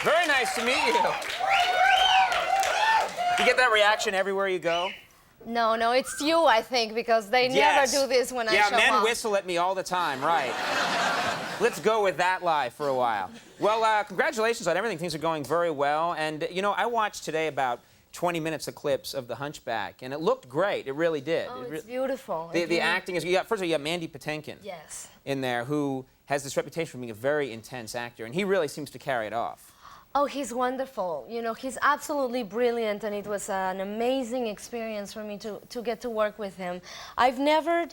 Very nice to meet you. You get that reaction everywhere you go? No, it's you, I think, because they never do this when I show up. Yeah, men whistle at me all the time, right. Let's go with that lie for a while. Well, congratulations on everything. Things are going very well. And, you know, I watched today about 20 minutes of clips of the Hunchback, and it looked great. It really did. Oh, it's beautiful. The acting is... first of all, you got Mandy Patinkin in there, who has this reputation for being a very intense actor, and he really seems to carry it off. Oh, he's wonderful. You know, he's absolutely brilliant, and it was an amazing experience for me to get to work with him. I've never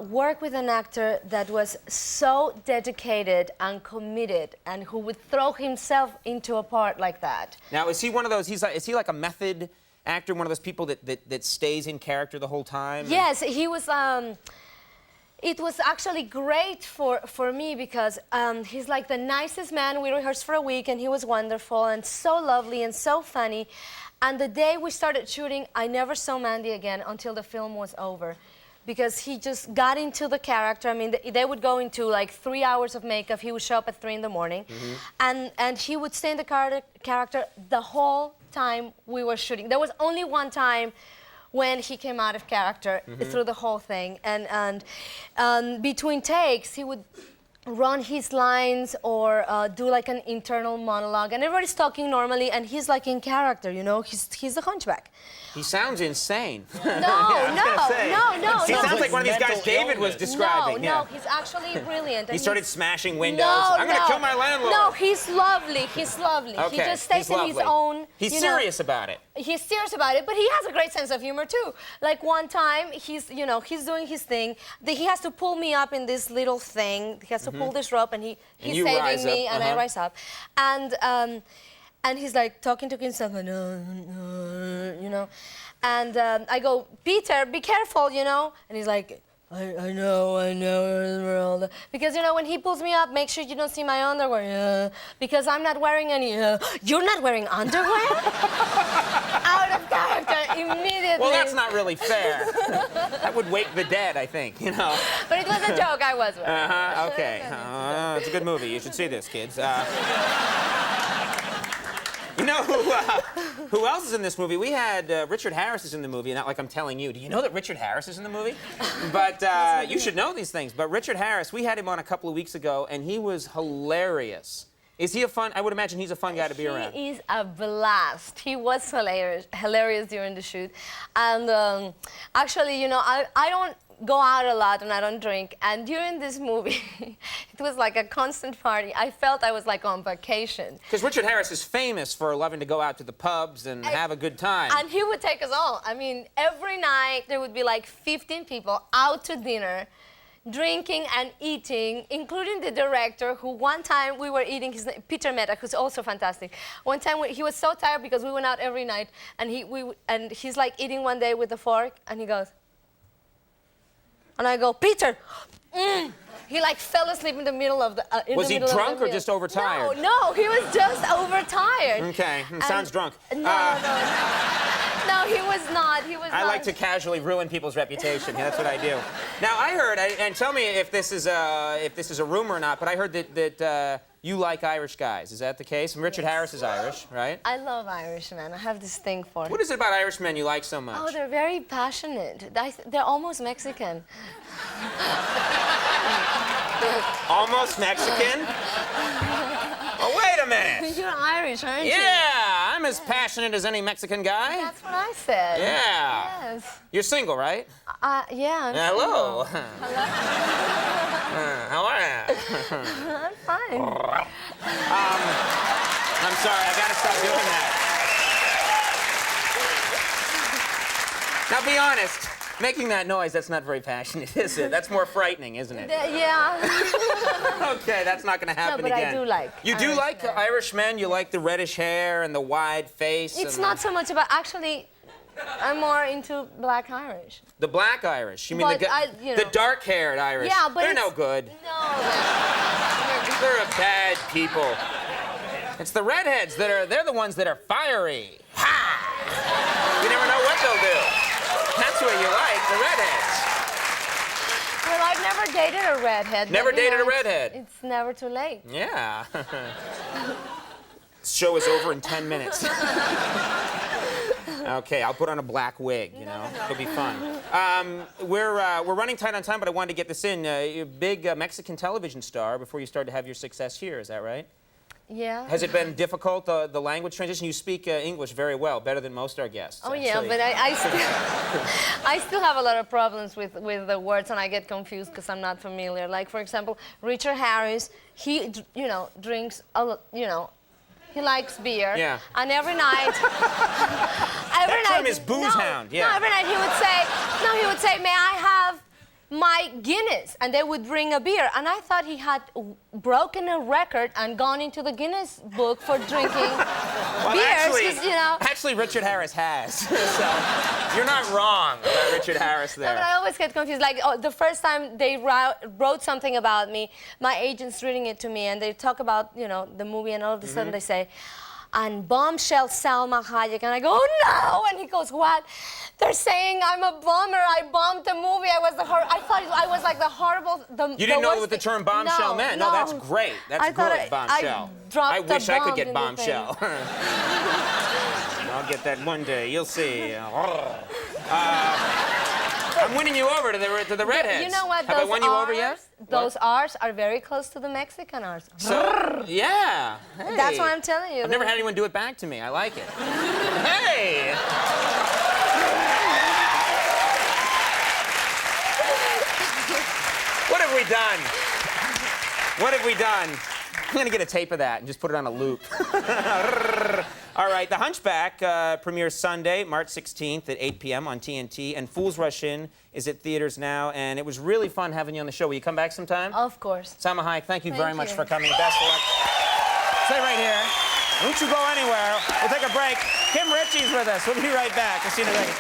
worked with an actor that was so dedicated and committed and who would throw himself into a part like that. Now, is he one of those, is he like a method actor, one of those people that stays in character the whole time? Yes, he was... It was actually great for me because he's like the nicest man. We rehearsed for a week and he was wonderful and so lovely and so funny. And the day we started shooting, I never saw Mandy again until the film was over, because he just got into the character. I mean, they would go into like 3 hours of makeup. He would show up at 3 in the morning, and he would stay in the character the whole time we were shooting. There was only one time when he came out of character through the whole thing. And between takes, he would run his lines or do like an internal monologue. And everybody's talking normally, and he's like in character, you know? He's a hunchback. He sounds insane. No. He sounds like one of these guys David was describing. No, he's actually brilliant. He started smashing windows. I'm going to kill my landlord. No, he's lovely. Okay, he just stays in his own... He's serious about it. He's serious about it, but he has a great sense of humor, too. Like, one time, he's doing his thing. He has to pull me up in this little thing. He has to pull this rope, and he's saving me, and I rise up. And he's like talking to himself, you know. And I go, Peter, be careful, you know. And he's like, I know. Because, you know, when he pulls me up, make sure you don't see my underwear. Because I'm not wearing any. You're not wearing underwear? Out of character immediately. Well, that's not really fair. That would wake the dead, I think, you know. But it was a joke. I was wearing. Okay. It's a good movie. You should see this, kids. You know who else is in this movie? We had Richard Harris is in the movie, not like I'm telling you. Do you know that Richard Harris is in the movie? But you should know these things. But Richard Harris, we had him on a couple of weeks ago, and he was hilarious. Is he a fun? I would imagine he's a fun guy to be around. He is a blast. He was hilarious during the shoot. And actually, you know, I don't go out a lot and I don't drink. And during this movie, it was like a constant party. I felt I was like on vacation. Because Richard Harris is famous for loving to go out to the pubs and have a good time. And he would take us all. I mean, every night there would be like 15 people out to dinner, drinking and eating, including the director, who one time we were eating, his name, Peter Meta, who's also fantastic. One time he was so tired because we went out every night, and he's like eating one day with a fork, and he goes, and I go, Peter, He like fell asleep in the middle of the Was he drunk or just overtired? No, he was just overtired. Okay, sounds drunk. No, he was not. He was I like to casually ruin people's reputation. That's what I do. Now I heard, and tell me if this is a rumor or not, but I heard that you like Irish guys. Is that the case? And Richard Harris is Irish, right? I love Irishmen. I have this thing for them. What is it about Irishmen you like so much? Oh, they're very passionate. They're almost Mexican. Almost Mexican? Oh, wait a minute. You're Irish, aren't you? Yeah, I'm as passionate as any Mexican guy. That's what I said. Yeah. Yes. You're single, right? Yeah, I'm Hello. single. How are you? I'm fine. I'm sorry, I gotta stop doing that. Now be honest, making that noise, that's not very passionate, is it? That's more frightening, isn't it? Yeah. Okay, that's not gonna happen again. again. I do like You do like Irish men? You like the reddish hair and the wide face? It's not so much about, actually, I'm more into black Irish. The black Irish? You mean the dark-haired Irish? Yeah, but they're no good. No. They're bad people. It's the redheads they're the ones that are fiery. Ha! You never know what they'll do. That's what you like, the redheads. Well, I've never dated a redhead. Never dated a redhead? It's never too late. Yeah. Show is over in 10 minutes. Okay, I'll put on a black wig, you know? It'll be fun. We're running tight on time, but I wanted to get this in. You're a big Mexican television star before you started to have your success here, is that right? Yeah. Has it been difficult, the language transition? You speak English very well, better than most of our guests. Oh, actually. yeah, but I still have a lot of problems with the words, and I get confused because I'm not familiar. Like, for example, Richard Harris, he, you know, drinks, you know, he likes beer. Yeah. And every night, that term is booze hound, yeah. No, every night he would say, may I have my Guinness? And they would bring a beer. And I thought he had broken a record and gone into the Guinness book for drinking beers. You know. Actually, Richard Harris has. So you're not wrong about Richard Harris there. No, but I always get confused. Like, the first time they wrote something about me, my agent's reading it to me, and they talk about, you know, the movie, and all of a sudden they say, and bombshell Salma Hayek, and I go, oh, no, and he goes, what? They're saying I'm a bomber. I bombed the movie. I thought I was like the horrible. You didn't know what the term bombshell meant? No, that's great. That's good, bombshell. I wish I could get bombshell. I'll get that one day. You'll see. I'm winning you over to the redheads. You know what? Have I won you over yet? Those R's are very close to the Mexican R's. So, yeah. Hey. That's what I'm telling you. I've never had anyone do it back to me. I like it. Hey! What have we done? What have we done? I'm going to get a tape of that and just put it on a loop. All right, The Hunchback premieres Sunday, March 16th at 8 p.m. on TNT, and Fools Rush In is at theaters now, and it was really fun having you on the show. Will you come back sometime? Of course. Salma Hayek, thank you very much for coming. Best of luck. Stay right here. Don't you go anywhere. We'll take a break. Kim Ritchie's with us. We'll be right back. We'll see you in a second.